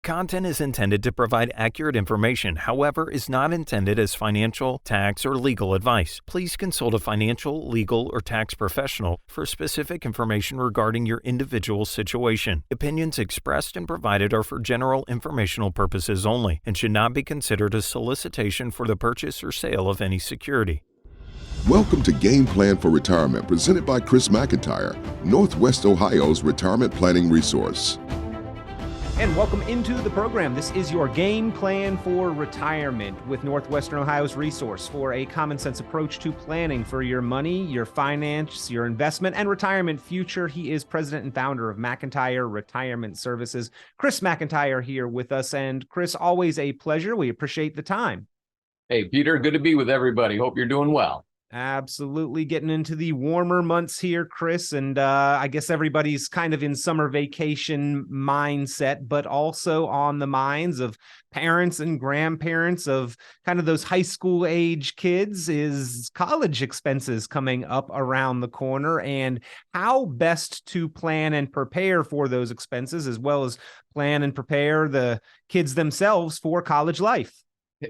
Content is intended to provide accurate information, however, is not intended as financial, tax, or legal advice. Please consult a financial, legal, or tax professional for specific information regarding your individual situation. Opinions expressed and provided are for general informational purposes only and should not be considered a solicitation for the purchase or sale of any security. Welcome to Game Plan for Retirement, presented by Chris McIntire, Northwest Ohio's retirement planning resource. And welcome into the program. This is your Game Plan for Retirement with Northwestern Ohio's resource for a common sense approach to planning for your money, your finance, your investment, and retirement future. He is president and founder of McIntire Retirement Services. Chris McIntire here with us. And Chris, always a pleasure. We appreciate the time. Hey, Peter, good to be with everybody. Hope you're doing well. Absolutely. Getting into the warmer months here, Chris, and I guess everybody's kind of in summer vacation mindset, but also on the minds of parents and grandparents of kind of those high school age kids is college expenses coming up around the corner and how best to plan and prepare for those expenses, as well as plan and prepare the kids themselves for college life.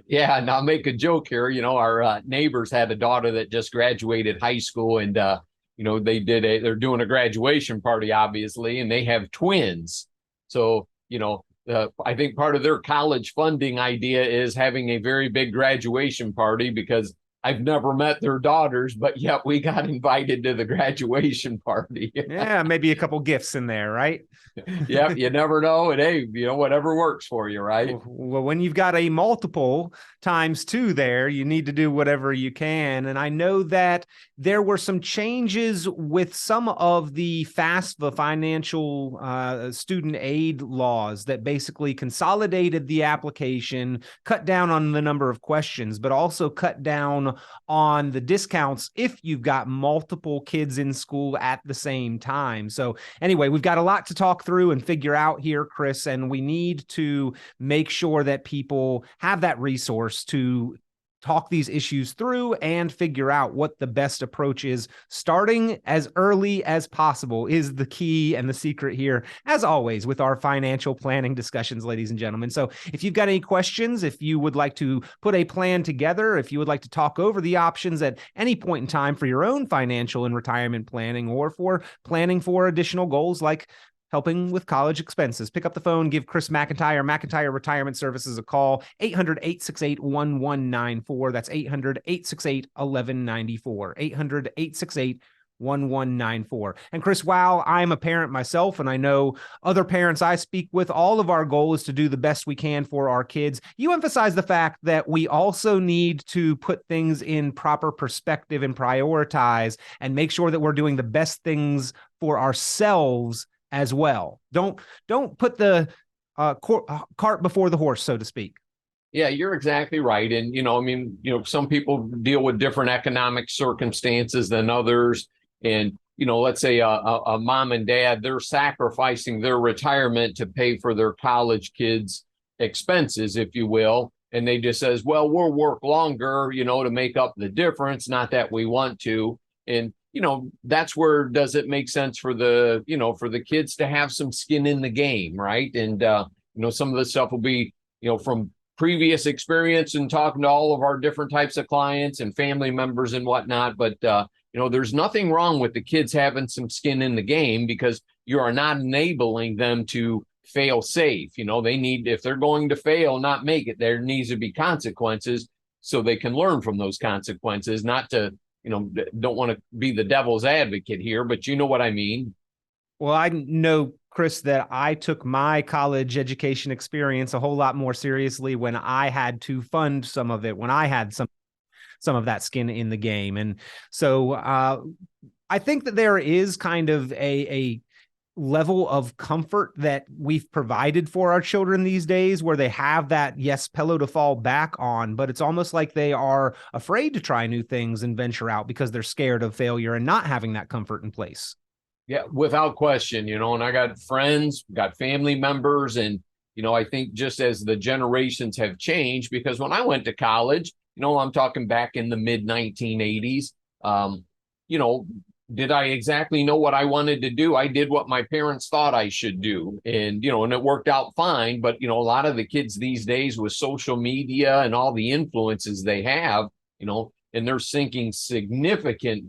Yeah, and I'll make a joke here. You know, our neighbors had a daughter that just graduated high school, and they're doing a graduation party, obviously, and they have twins. So, I think part of their college funding idea is having a very big graduation party, because I've never met their daughters, but yet we got invited to the graduation party. Yeah, maybe a couple gifts in there, right? Yep, you never know. And hey, whatever works for you, right? Well, when you've got a multiple times two there, you need to do whatever you can. And I know that there were some changes with some of the FAFSA financial student aid laws that basically consolidated the application, cut down on the number of questions, but also cut down on the discounts if you've got multiple kids in school at the same time. So anyway, we've got a lot to talk through and figure out here, Chris, and we need to make sure that people have that resource to talk these issues through and figure out what the best approach is. Starting as early as possible is the key and the secret here, as always, with our financial planning discussions, ladies and gentlemen. So if you've got any questions, if you would like to put a plan together, if you would like to talk over the options at any point in time for your own financial and retirement planning, or for planning for additional goals like helping with college expenses, pick up the phone, give Chris McIntire Retirement Services a call, 800-868-1194. That's 800-868-1194, 800-868-1194. And Chris, while I'm a parent myself, and I know other parents I speak with, all of our goal is to do the best we can for our kids. You emphasize the fact that we also need to put things in proper perspective and prioritize and make sure that we're doing the best things for ourselves as well. Don't put the cart before the horse, so to speak. Yeah, you're exactly right. And, some people deal with different economic circumstances than others. And, let's say a mom and dad, they're sacrificing their retirement to pay for their college kids' expenses, if you will. And they just says, well, we'll work longer, to make up the difference. Not that we want to. And that's where does it make sense for the kids to have some skin in the game, right? And, some of the stuff will be, from previous experience and talking to all of our different types of clients and family members and whatnot. But, there's nothing wrong with the kids having some skin in the game, because you are not enabling them to fail safe. They need, if they're going to fail, not make it, there needs to be consequences so they can learn from those consequences, not to, don't want to be the devil's advocate here, but you know what I mean. Well, I know, Chris, that I took my college education experience a whole lot more seriously when I had to fund some of it, when I had some of that skin in the game. And so I think that there is kind of a level of comfort that we've provided for our children these days, where they have that, yes, pillow to fall back on, but it's almost like they are afraid to try new things and venture out because they're scared of failure and not having that comfort in place. Yeah, without question, and I got friends, got family members, and, I think just as the generations have changed, because when I went to college, I'm talking back in the mid 1980s, did I exactly know what I wanted to do? I did what my parents thought I should do. And, and it worked out fine. But, a lot of the kids these days with social media and all the influences they have, and they're sinking significant,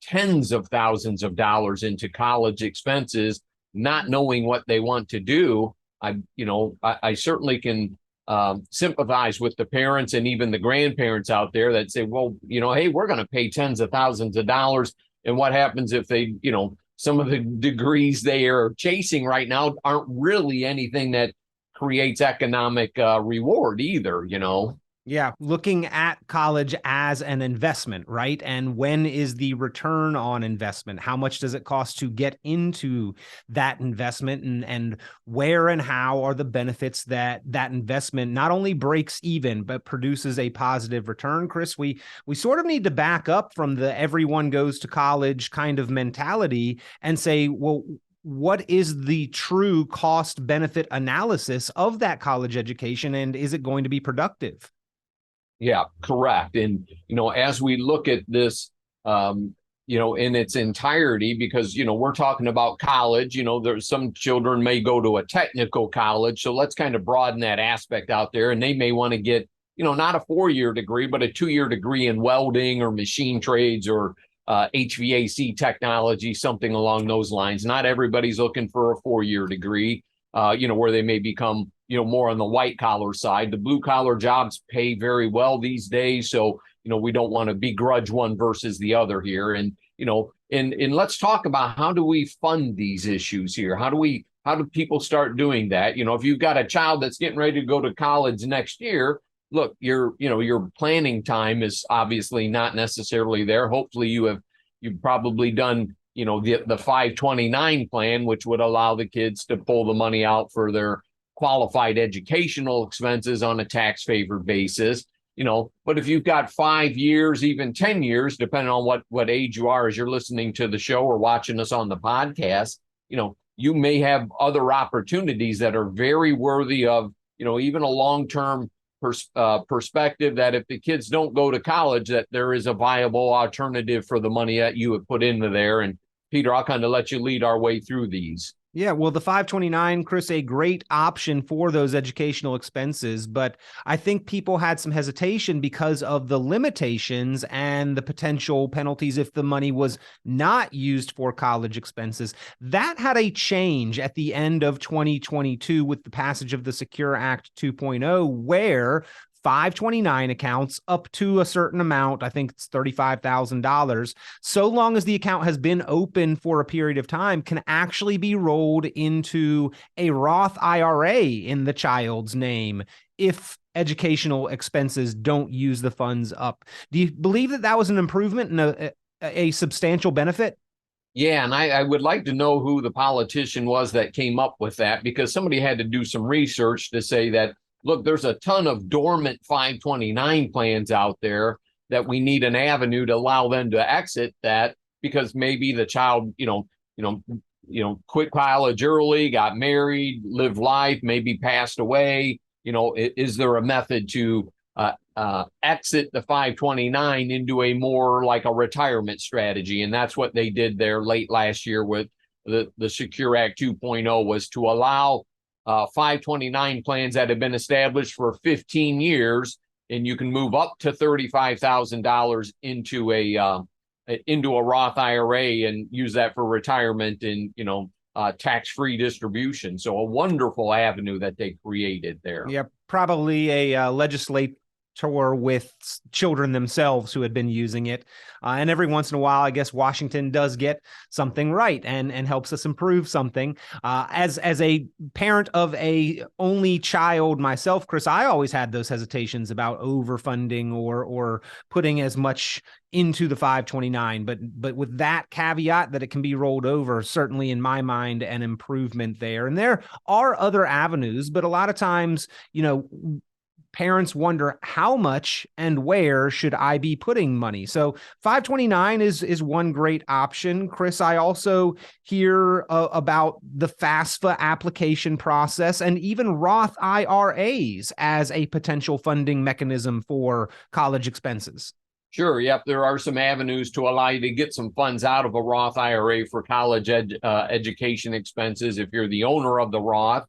tens of thousands of dollars into college expenses, not knowing what they want to do. I certainly can sympathize with the parents and even the grandparents out there that say, well, hey, we're going to pay tens of thousands of dollars. And what happens if they, some of the degrees they are chasing right now aren't really anything that creates economic reward either, Yeah, looking at college as an investment, right? And when is the return on investment? How much does it cost to get into that investment, and where and how are the benefits that that investment not only breaks even but produces a positive return? Chris, we sort of need to back up from the everyone goes to college kind of mentality and say, well, what is the true cost benefit analysis of that college education, and is it going to be productive? Yeah, correct. And, as we look at this, in its entirety, because, we're talking about college, there's some children may go to a technical college. So let's kind of broaden that aspect out there. And they may want to get, not a 4-year degree, but a 2-year degree in welding or machine trades or HVAC technology, something along those lines. Not everybody's looking for a 4-year degree, where they may become more on the white collar side. The blue collar jobs pay very well these days. So, we don't want to begrudge one versus the other here. And, and let's talk about how do we fund these issues here? How do people start doing that? If you've got a child that's getting ready to go to college next year, look, your planning time is obviously not necessarily there. Hopefully you've probably done the 529 plan, which would allow the kids to pull the money out for their qualified educational expenses on a tax favored basis, but if you've got 5 years, even 10 years, depending on what age you are, as you're listening to the show or watching us on the podcast, you may have other opportunities that are very worthy of, even a long-term perspective, that if the kids don't go to college, that there is a viable alternative for the money that you have put into there. And Peter, I'll kind of let you lead our way through these. Yeah, well, the 529, Chris, a great option for those educational expenses, but I think people had some hesitation because of the limitations and the potential penalties if the money was not used for college expenses. That had a change at the end of 2022 with the passage of the Secure Act 2.0, where 529 accounts up to a certain amount, I think it's $35,000, so long as the account has been open for a period of time, can actually be rolled into a Roth IRA in the child's name if educational expenses don't use the funds up. Do you believe that that was an improvement and a substantial benefit? Yeah, and I would like to know who the politician was that came up with that, because somebody had to do some research to say that, look, there's a ton of dormant 529 plans out there that we need an avenue to allow them to exit that, because maybe the child, quit college early, got married, lived life, maybe passed away. Is there a method to exit the 529 into a more like a retirement strategy? And that's what they did there late last year with the Secure Act 2.0, was to allow 529 plans that have been established for 15 years, and you can move up to $35,000 into a Roth IRA and use that for retirement and, tax-free distribution. So a wonderful avenue that they created there. Yeah, probably a legislator with children themselves who had been using it. And every once in a while, I guess Washington does get something right and helps us improve something. As a parent of a only child myself, Chris, I always had those hesitations about overfunding or putting as much into the 529. But with that caveat that it can be rolled over, certainly in my mind, an improvement there. And there are other avenues, but a lot of times, parents wonder how much and where should I be putting money. So 529 is one great option. Chris, I also hear about the FAFSA application process and even Roth IRAs as a potential funding mechanism for college expenses. Sure. Yep. There are some avenues to allow you to get some funds out of a Roth IRA for college education expenses if you're the owner of the Roth.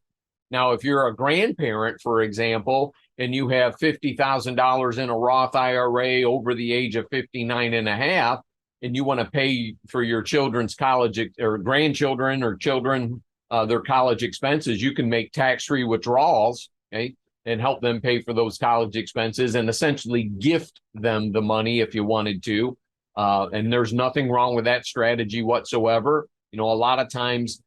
Now, if you're a grandparent, for example, and you have $50,000 in a Roth IRA over the age of 59 and a half, and you want to pay for your children's college or grandchildren or children, their college expenses, you can make tax-free withdrawals, okay, and help them pay for those college expenses and essentially gift them the money if you wanted to. And there's nothing wrong with that strategy whatsoever. A lot of times,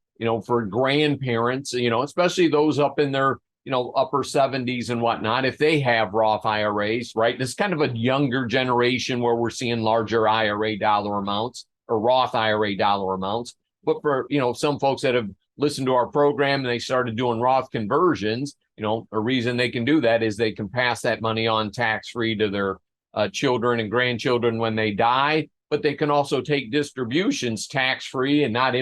for grandparents, especially those up in their, upper 70s and whatnot, if they have Roth IRAs, right? It's kind of a younger generation where we're seeing larger IRA dollar amounts or Roth IRA dollar amounts. But for, some folks that have listened to our program and they started doing Roth conversions, a reason they can do that is they can pass that money on tax-free to their children and grandchildren when they die, but they can also take distributions tax-free and not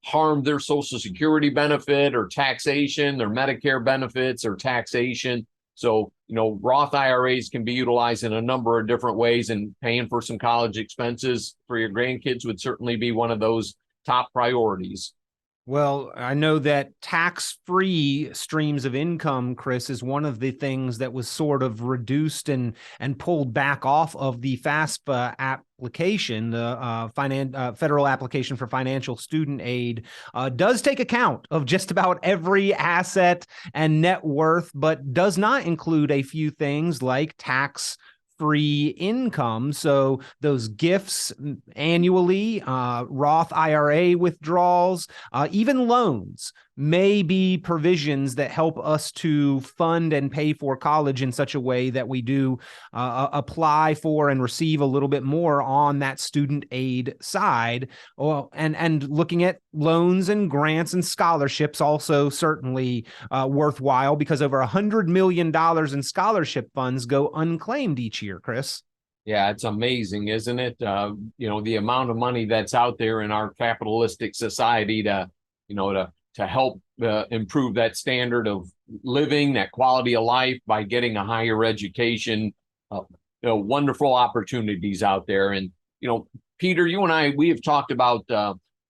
harm their Social Security benefit or taxation, their Medicare benefits or taxation. So, Roth IRAs can be utilized in a number of different ways, and paying for some college expenses for your grandkids would certainly be one of those top priorities. Well, I know that tax-free streams of income, Chris, is one of the things that was sort of reduced and pulled back off of the FAFSA application. The federal application for financial student aid does take account of just about every asset and net worth, but does not include a few things like tax-free income. So those gifts annually, Roth IRA withdrawals, even loans may be provisions that help us to fund and pay for college in such a way that we do apply for and receive a little bit more on that student aid side. And looking at loans and grants and scholarships also certainly worthwhile, because over $100 million in scholarship funds go unclaimed each year, Chris. Yeah, it's amazing, isn't it? The amount of money that's out there in our capitalistic society to help improve that standard of living, that quality of life by getting a higher education. Wonderful opportunities out there. And, Peter, you and I, we have talked about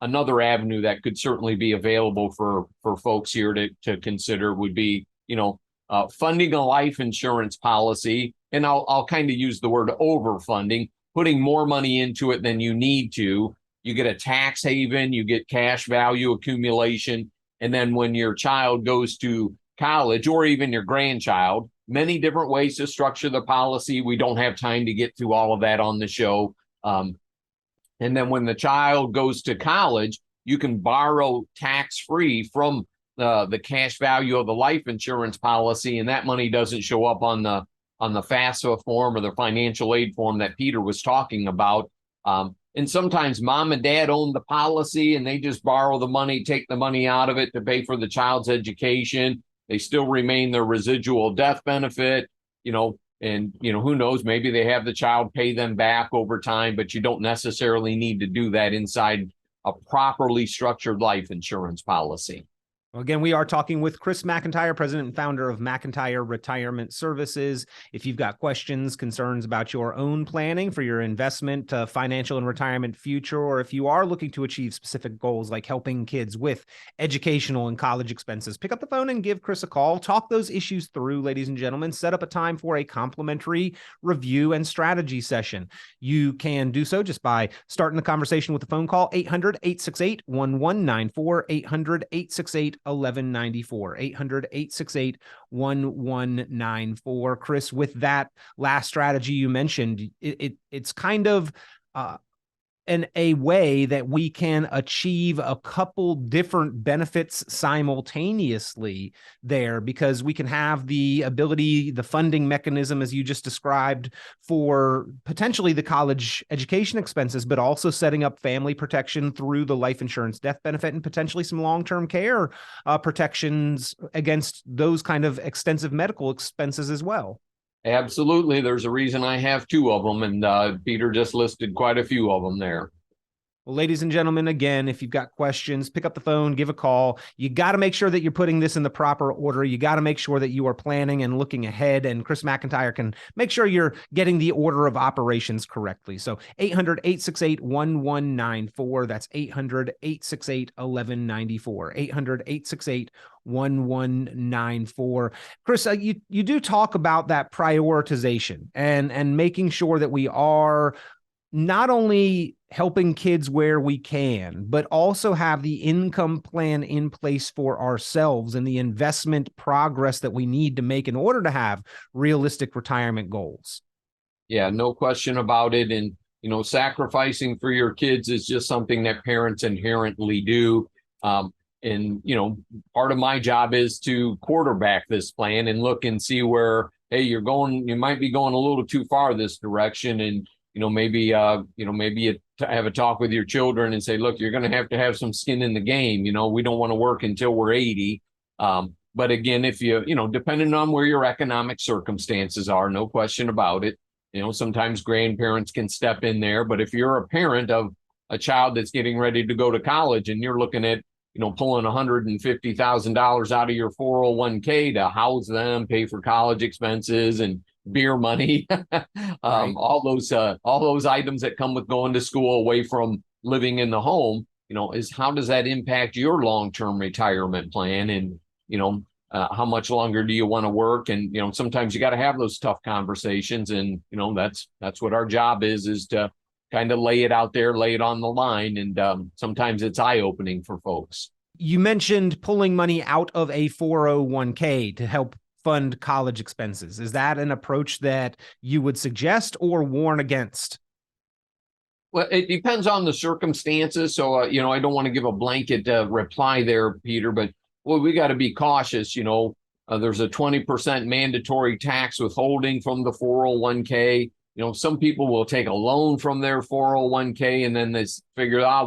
another avenue that could certainly be available for folks here to consider would be, funding a life insurance policy. And I'll kind of use the word overfunding, putting more money into it than you need to. You get a tax haven, you get cash value accumulation. And then when your child goes to college, or even your grandchild, many different ways to structure the policy. We don't have time to get through all of that on the show. And then when the child goes to college, you can borrow tax-free from the cash value of the life insurance policy, and that money doesn't show up on the FAFSA form or the financial aid form that Peter was talking about. And sometimes mom and dad own the policy and they just borrow the money, take the money out of it to pay for the child's education. They still remain their residual death benefit, and, who knows, maybe they have the child pay them back over time, but you don't necessarily need to do that inside a properly structured life insurance policy. Well, again, we are talking with Chris McIntire, president and founder of McIntire Retirement Services. If you've got questions, concerns about your own planning for your investment, financial and retirement future, or if you are looking to achieve specific goals like helping kids with educational and college expenses, pick up the phone and give Chris a call. Talk those issues through, ladies and gentlemen. Set up a time for a complimentary review and strategy session. You can do so just by starting the conversation with a phone call, 800-868-1194, 800-868-1194, 800-868-1194. Chris, with that last strategy you mentioned, it's kind of in a way that we can achieve a couple different benefits simultaneously there, because we can have the ability, the funding mechanism, as you just described, for potentially the college education expenses, but also setting up family protection through the life insurance death benefit and potentially some long-term care protections against those kind of extensive medical expenses as well. Absolutely. There's a reason I have two of them, and Peter just listed quite a few of them there. Well, ladies and gentlemen, again, if you've got questions, pick up the phone, give a call. You got to make sure that you're putting this in the proper order. You got to make sure that you are planning and looking ahead, and Chris McIntire can make sure you're getting the order of operations correctly. So 800-868-1194. That's 800-868-1194. 800-868-1194. Chris, you do talk about that prioritization and making sure that we are not only helping kids where we can, but also have the income plan in place for ourselves and the investment progress that we need to make in order to have realistic retirement goals. Yeah, no question about it. And, sacrificing for your kids is just something that parents inherently do. And, part of my job is to quarterback this plan and look and see where, hey, you might be going a little too far this direction. And, maybe you have a talk with your children and say, look, you're going to have some skin in the game. We don't want to work until we're 80. But again, if depending on where your economic circumstances are, no question about it, sometimes grandparents can step in there. But if you're a parent of a child that's getting ready to go to college and you're looking at, pulling $150,000 out of your 401k to house them, pay for college expenses and beer money, all those items that come with going to school away from living in the home, is how does that impact your long-term retirement plan? And, how much longer do you want to work? And, sometimes you got to have those tough conversations. And, that's what our job is to kind of lay it out there, lay it on the line. And sometimes it's eye-opening for folks. You mentioned pulling money out of a 401k to help fund college expenses. Is that an approach that you would suggest or warn against? Well, it depends on the circumstances. So, I don't want to give a blanket reply there, Peter, but we got to be cautious. There's a 20% mandatory tax withholding from the 401k. Some people will take a loan from their 401k and then they figure, I'll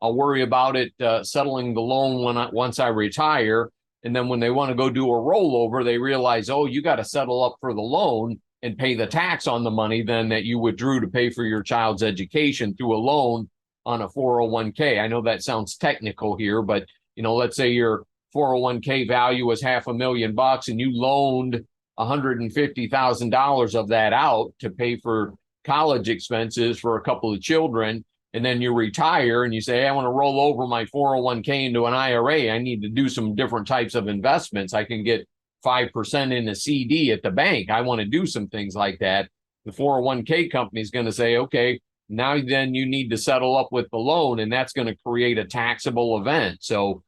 worry about it settling the loan once I retire. And then when they want to go do a rollover, they realize, you got to settle up for the loan and pay the tax on the money then that you withdrew to pay for your child's education through a loan on a 401k. I know that sounds technical here, but let's say your 401k value was $500,000 and you loaned $150,000 of that out to pay for college expenses for a couple of children. And then you retire and you say, hey, I want to roll over my 401k into an IRA. I need to do some different types of investments. I can get 5% in a CD at the bank. I want to do some things like that. The 401k company is going to say, okay, now then you need to settle up with the loan, and that's going to create a taxable event. So,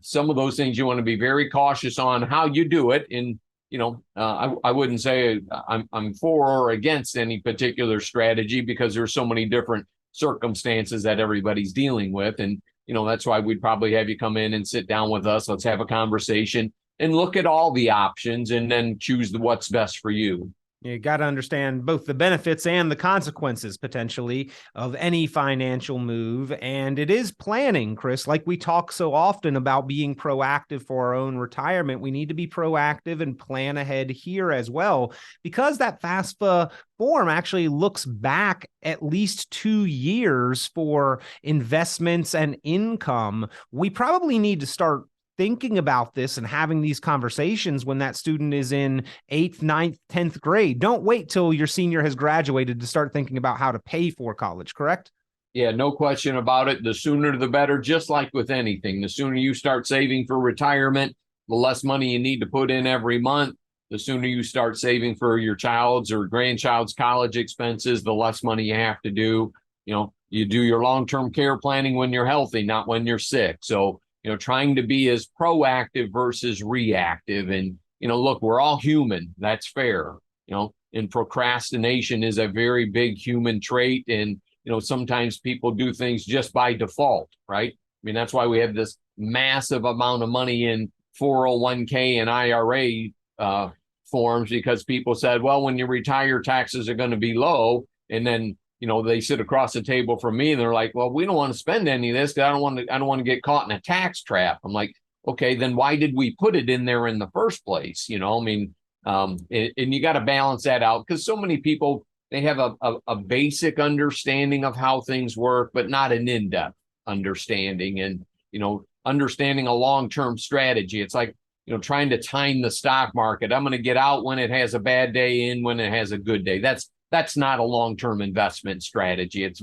some of those things you want to be very cautious on how you do it. And, I wouldn't say I'm for or against any particular strategy because there's so many different circumstances that everybody's dealing with. And, that's why we'd probably have you come in and sit down with us. Let's have a conversation and look at all the options and then choose what's best for you. You got to understand both the benefits and the consequences potentially of any financial move. And it is planning, Chris, like we talk so often about being proactive for our own retirement. We need to be proactive and plan ahead here as well, because that FAFSA form actually looks back at least 2 years for investments and income. We probably need to start thinking about this and having these conversations when that student is in 8th, 9th, 10th grade. Don't wait till your senior has graduated to start thinking about how to pay for college, correct? Yeah, no question about it. The sooner the better, just like with anything. The sooner you start saving for retirement, the less money you need to put in every month. The sooner you start saving for your child's or grandchild's college expenses, the less money you have to do. You do your long-term care planning when you're healthy, not when you're sick. So, trying to be as proactive versus reactive. And, look, we're all human. That's fair. And procrastination is a very big human trait. And, sometimes people do things just by default, right? I mean, that's why we have this massive amount of money in 401k and IRA forms, because people said, well, when you retire, taxes are going to be low. And then, they sit across the table from me and they're like, well, we don't want to spend any of this because I don't want to get caught in a tax trap. I'm like, okay, then why did we put it in there in the first place? And you got to balance that out, because so many people, they have a basic understanding of how things work, but not an in-depth understanding. And, understanding a long-term strategy. It's like, trying to time the stock market. I'm going to get out when it has a bad day, in when it has a good day. That's not a long-term investment strategy. It's,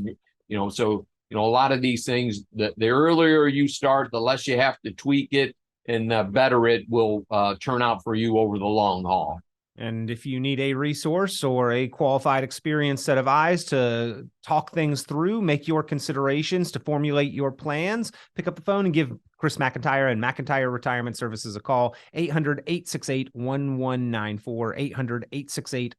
so, a lot of these things, the earlier you start, the less you have to tweak it, and the better it will turn out for you over the long haul. And if you need a resource or a qualified, experienced set of eyes to talk things through, make your considerations, to formulate your plans, pick up the phone and give Chris McIntire and McIntire Retirement Services a call, 800-868-1194,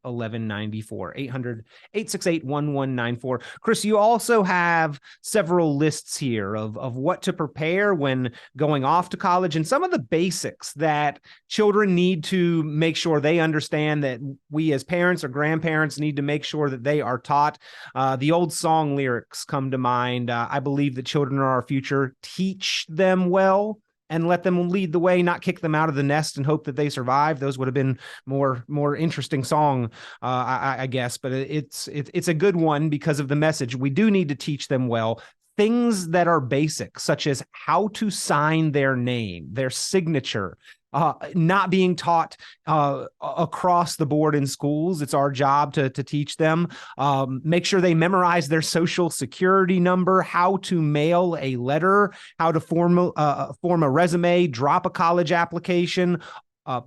800-868-1194, 800-868-1194. Chris, you also have several lists here of what to prepare when going off to college and some of the basics that children need to make sure they understand, that we as parents or grandparents need to make sure that they are taught. The old song lyrics come to mind. I believe that children are our future. Teach them well and let them lead the way, not kick them out of the nest and hope that they survive. Those would have been more interesting song, I guess, but it's a good one because of the message. We do need to teach them well. Things that are basic, such as how to sign their name, their signature, not being taught across the board in schools. It's our job to teach them. Make sure they memorize their social security number, how to mail a letter, how to form a resume, drop a college application,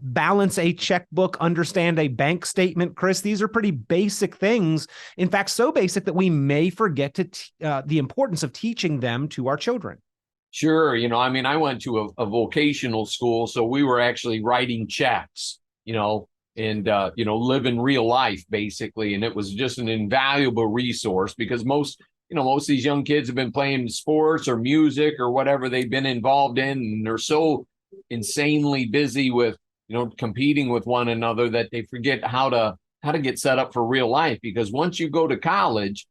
balance a checkbook, understand a bank statement. Chris, these are pretty basic things. In fact, so basic that we may forget the importance of teaching them to our children. Sure. I went to a vocational school, so we were actually writing checks, and, living real life, basically. And it was just an invaluable resource because most of these young kids have been playing sports or music or whatever they've been involved in. And they're so insanely busy with, competing with one another that they forget how to get set up for real life. Because once you go to college,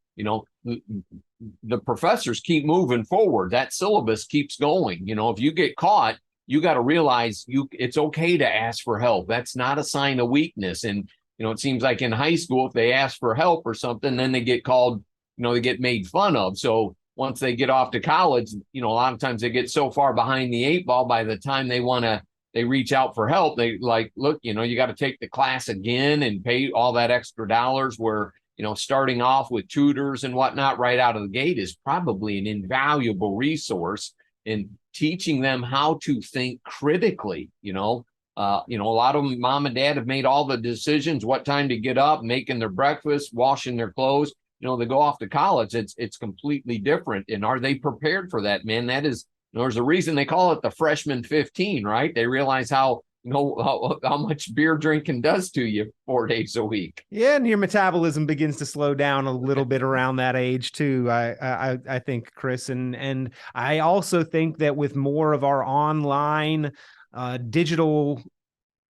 the professors keep moving forward. That syllabus keeps going. If you get caught, you got to realize it's okay to ask for help. That's not a sign of weakness. And, it seems like in high school, if they ask for help or something, then they get called, they get made fun of. So once they get off to college, a lot of times they get so far behind the eight ball, by the time they reach out for help, they like, look, you got to take the class again and pay all that extra dollars, where starting off with tutors and whatnot right out of the gate is probably an invaluable resource in teaching them how to think critically. A lot of them, mom and dad, have made all the decisions, what time to get up, making their breakfast, washing their clothes. They go off to college. It's completely different. And are they prepared for that, man? That is, there's a reason they call it the freshman 15, right? They realize how much beer drinking does to you 4 days a week. Yeah, and your metabolism begins to slow down a little bit around that age too. I think, Chris, and I also think that with more of our online digital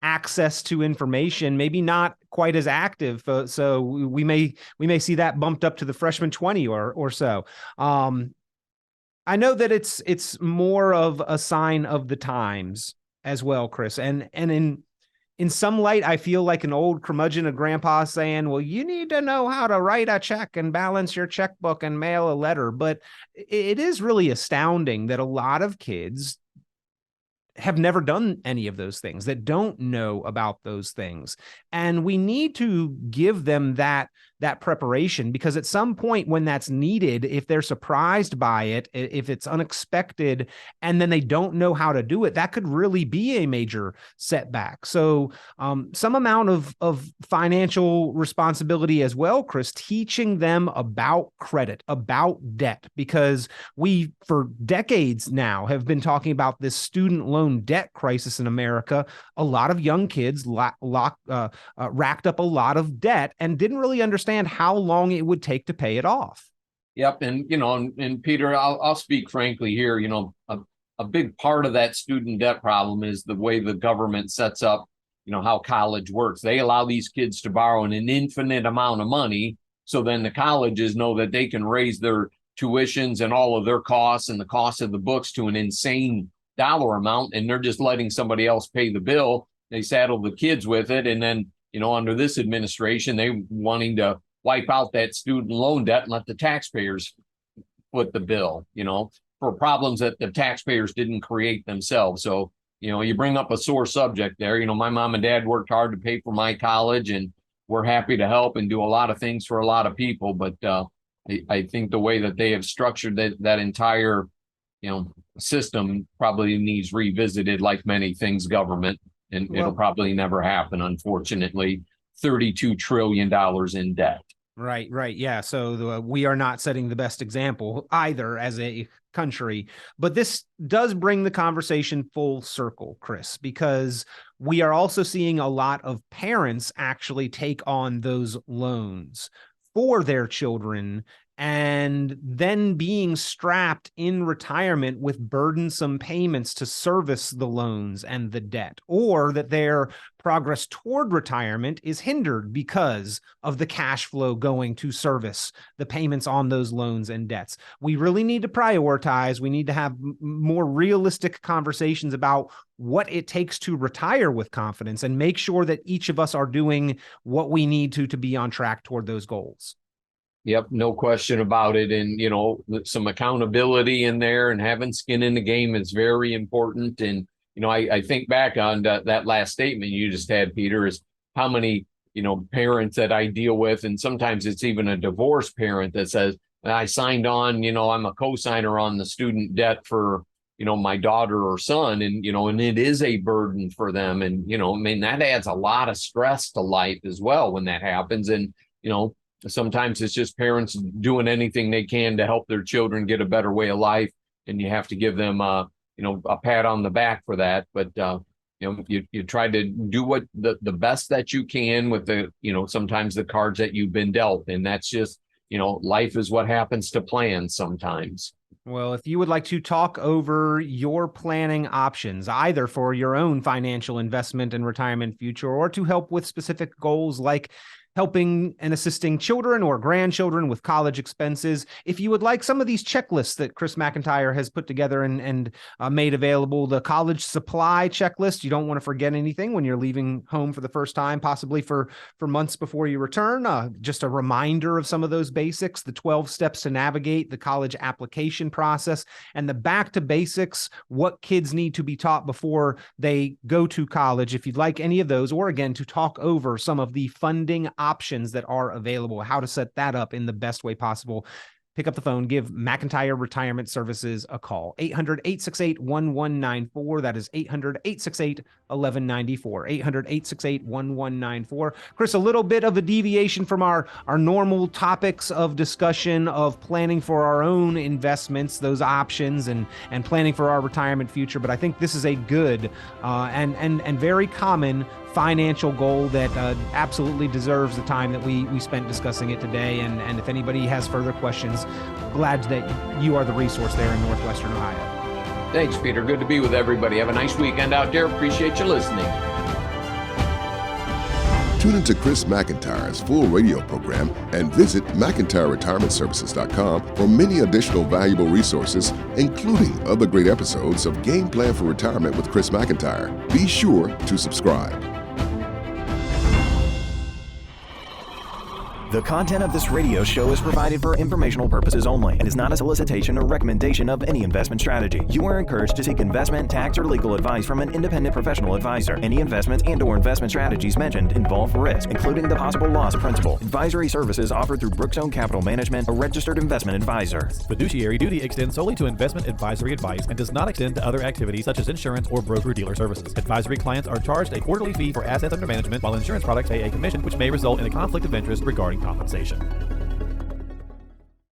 access to information, maybe not quite as active, so we may see that bumped up to the freshman 20 or so. I know that it's more of a sign of the times as well, Chris. And in some light, I feel like an old curmudgeon of grandpa saying, well, you need to know how to write a check and balance your checkbook and mail a letter. But it is really astounding that a lot of kids have never done any of those things, that don't know about those things. And we need to give them that preparation, because at some point when that's needed, if they're surprised by it, if it's unexpected, and then they don't know how to do it, that could really be a major setback. So some amount of financial responsibility as well, Chris, teaching them about credit, about debt, because we, for decades now, have been talking about this student loan debt crisis in America. A lot of young kids racked up a lot of debt and didn't really understand how long it would take to pay it off. Yep. And, and Peter, I'll speak frankly here. A big part of that student debt problem is the way the government sets up, how college works. They allow these kids to borrow an infinite amount of money. So then the colleges know that they can raise their tuitions and all of their costs and the cost of the books to an insane dollar amount. And they're just letting somebody else pay the bill. They saddle the kids with it. And then, under this administration, they wanting to wipe out that student loan debt and let the taxpayers foot the bill, for problems that the taxpayers didn't create themselves. So, you bring up a sore subject there. My mom and dad worked hard to pay for my college, and we're happy to help and do a lot of things for a lot of people. But I think the way that they have structured that entire, system probably needs revisited, like many things government, and it'll probably never happen, unfortunately. $32 trillion in debt. Right. Yeah. So we are not setting the best example either as a country, but this does bring the conversation full circle, Chris, because we are also seeing a lot of parents actually take on those loans for their children and then being strapped in retirement with burdensome payments to service the loans and the debt, or that their progress toward retirement is hindered because of the cash flow going to service the payments on those loans and debts. We really need to prioritize. We need to have more realistic conversations about what it takes to retire with confidence and make sure that each of us are doing what we need to be on track toward those goals. Yep, no question about it. And, some accountability in there and having skin in the game is very important. And, I think back on that last statement you just had, Peter, is how many, parents that I deal with. And sometimes it's even a divorced parent that says, I signed on, I'm a co-signer on the student debt for, my daughter or son. And, and it is a burden for them. And, that adds a lot of stress to life as well when that happens. And, sometimes it's just parents doing anything they can to help their children get a better way of life. And you have to give them, a pat on the back for that. But, you try to do what the best that you can with the, sometimes the cards that you've been dealt. And that's just, life is what happens to plans sometimes. Well, if you would like to talk over your planning options, either for your own financial investment and retirement future, or to help with specific goals like helping and assisting children or grandchildren with college expenses. If you would like some of these checklists that Chris McIntire has put together and made available, the college supply checklist, you don't want to forget anything when you're leaving home for the first time, possibly for months before you return. Just a reminder of some of those basics, the 12 steps to navigate the college application process, and the back to basics, what kids need to be taught before they go to college. If you'd like any of those, or again, to talk over some of the funding options that are available, how to set that up in the best way possible, pick up the phone, give McIntire Retirement Services a call. 800-868-1194. That is 800-868-1194. 800-868-1194. Chris, a little bit of a deviation from our normal topics of discussion of planning for our own investments, those options, and planning for our retirement future. But I think this is a good and very common financial goal that absolutely deserves the time that we spent discussing it today. And if anybody has further questions, glad that you are the resource there in Northwestern Ohio. Thanks, Peter. Good to be with everybody. Have a nice weekend out there. Appreciate you listening. Tune into Chris McIntire's full radio program and visit McIntireRetirementServices.com for many additional valuable resources, including other great episodes of Game Plan for Retirement with Chris McIntire. Be sure to subscribe. The content of this radio show is provided for informational purposes only and is not a solicitation or recommendation of any investment strategy. You are encouraged to seek investment, tax, or legal advice from an independent professional advisor. Any investments and/or investment strategies mentioned involve risk, including the possible loss of principal. Advisory services offered through Brookstone Capital Management, a registered investment advisor. Fiduciary duty extends solely to investment advisory advice and does not extend to other activities such as insurance or broker-dealer services. Advisory clients are charged a quarterly fee for assets under management, while insurance products pay a commission, which may result in a conflict of interest regarding compensation.